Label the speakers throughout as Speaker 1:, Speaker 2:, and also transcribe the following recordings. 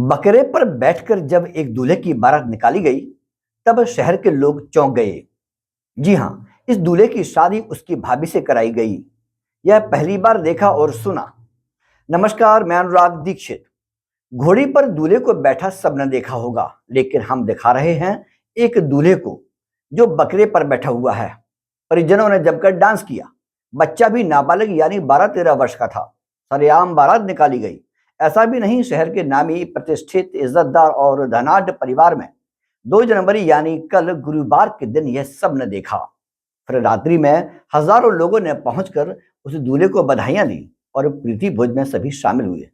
Speaker 1: बकरे पर बैठकर जब एक दूल्हे की बारात निकाली गई, तब शहर के लोग चौंक गए। जी हाँ, इस दूल्हे की शादी उसकी भाभी से कराई गई। यह पहली बार देखा और सुना। नमस्कार, मैं अनुराग दीक्षित। घोड़ी पर दूल्हे को बैठा सबने देखा होगा, लेकिन हम दिखा रहे हैं एक दूल्हे को जो बकरे पर बैठा हुआ है। परिजनों ने जमकर डांस किया। बच्चा भी नाबालिग यानी 12-13 वर्ष का था। सरेआम बारात निकाली गई। ऐसा भी नहीं, शहर के नामी, प्रतिष्ठित, इज्जतदार और धनाढ़ परिवार में 2 जनवरी यानी कल गुरुवार के दिन यह सब ने देखा। फिर रात्रि में हजारों लोगों ने पहुंचकर उस दूल्हे को बधाइयां दी और प्रीति भोज में सभी शामिल हुए।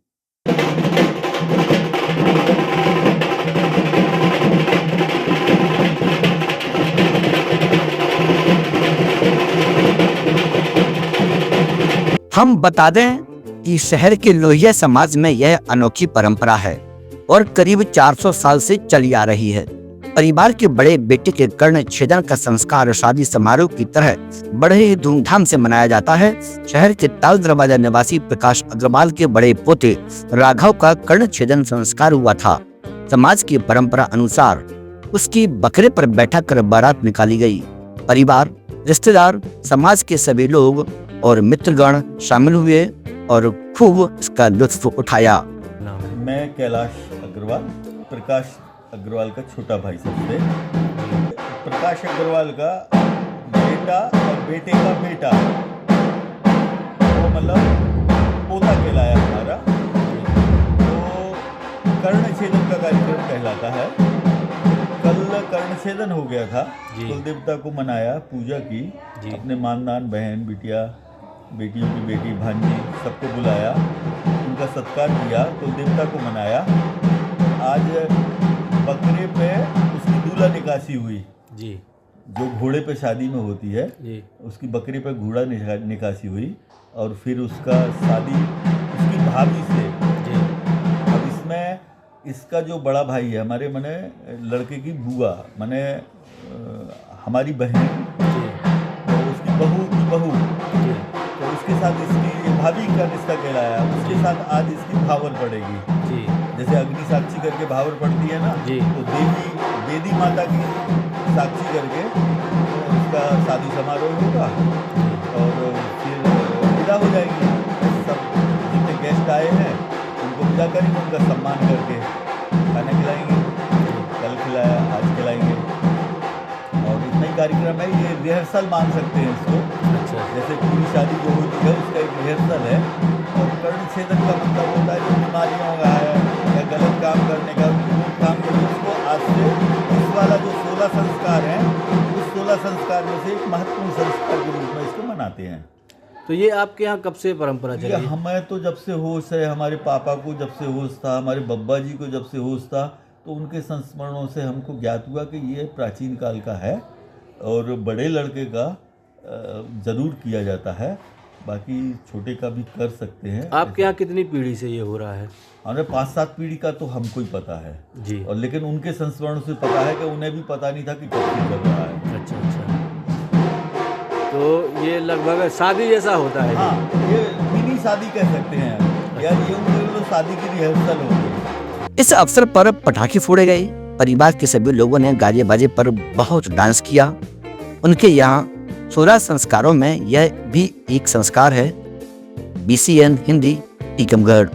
Speaker 1: हम बता दें कि शहर के लोहिया समाज में यह अनोखी परंपरा है और करीब 400 साल से चली आ रही है। परिवार के बड़े बेटे के कर्ण छेदन का संस्कार शादी समारोह की तरह बड़े ही धूमधाम से मनाया जाता है। शहर के ताल दरवाजा निवासी प्रकाश अग्रवाल के बड़े पोते राघव का कर्ण छेदन संस्कार हुआ था। समाज की परंपरा अनुसार उसकी बकरे पर बैठा कर बारात निकाली गई। परिवार, रिश्तेदार, समाज के सभी लोग और मित्रगण शामिल हुए और खूब इसका लुत्फ उठाया।
Speaker 2: मैं कैलाश अग्रवाल, प्रकाश अग्रवाल का छोटा भाई सबसे। प्रकाश अग्रवाल का बेटा और बेटे का बेटा, वो मतलब पोता कहलाया हमारा। तो कर्ण छेदन का कार्यक्रम कहलाता है। कल कर्ण छेदन हो गया था। कुल देवता को मनाया, पूजा की, अपने मानदान, बहन, बिटिया, बेटियों की बेटी, भांजी, सबको बुलाया, उनका सत्कार किया, कुल देवता को मनाया। आज बकरे पे उसकी दूल्हा निकासी हुई जी, जो घोड़े पे शादी में होती है जी। उसकी बकरे पे घोड़ा निकासी हुई और फिर उसका शादी उसकी भाभी से जी। अब इसमें इसका जो बड़ा भाई है, हमारे मने लड़के की बुआ, मने हमारी बहन, तो उसकी बहू की बहू, तो उसके साथ इसकी भाभी का रिश्ता कहलाया। उसके साथ आज इसकी भावर पड़ेगी जी। जैसे अग्नि साक्षी करके भावर पड़ती है ना जी। तो देवी माता की साक्षी करके उसका शादी समारोह होगा और फिर विदा हो जाएगी। सब जितने गेस्ट आए हैं उनको विदा करेंगे, उनका सम्मान करके खाना खिलाएंगे। कल खिलाया, आज खिलाएंगे और इतना ही कार्यक्रम है। ये रिहर्सल मान सकते हैं इसको। अच्छा। जैसे पूरी शादी जो होती है उसका एक रिहर्सल है। और कर्ण छेदन का मतलब होता है जो बीमारियों का है या गलत काम करने का, काम करने उसको आज से इस वाला जो 16 संस्कार हैं, उस 16 संस्कार में से एक महत्वपूर्ण संस्कार के रूप में इसको मनाते हैं।
Speaker 3: तो ये आपके यहाँ कब से परंपरा चली है?
Speaker 2: हमें तो जब से होश है, हमारे पापा को जब से होश था, हमारे बब्बा जी को जब से होश था, तो उनके संस्मरणों से हमको ज्ञात हुआ कि ये प्राचीन काल का है और बड़े लड़के का ज़रूर किया जाता है, बाकी छोटे का भी कर सकते हैं।
Speaker 3: आपके यहाँ कितनी पीढ़ी से ये हो रहा है?
Speaker 2: हमें 5-7 पीढ़ी का तो हमको ही पता है
Speaker 3: जी।
Speaker 2: और लेकिन उनके संस्मरणों से पता है कि उन्हें भी पता नहीं था कि कब से चल रहा है।
Speaker 3: अच्छा अच्छा, तो ये लगभग शादी जैसा होता है?
Speaker 2: हाँ, ये मिनी शादी कह सकते हैं यार, ये उनके शादी की रिहर्सल हो गई।
Speaker 1: इस अवसर पर पटाखे फोड़े गए। परिवार के सभी लोगों ने गाजे बाजे पर बहुत डांस किया। उनके यहाँ 16 संस्कारों में यह भी एक संस्कार है। BCN हिंदी, टीकमगढ़।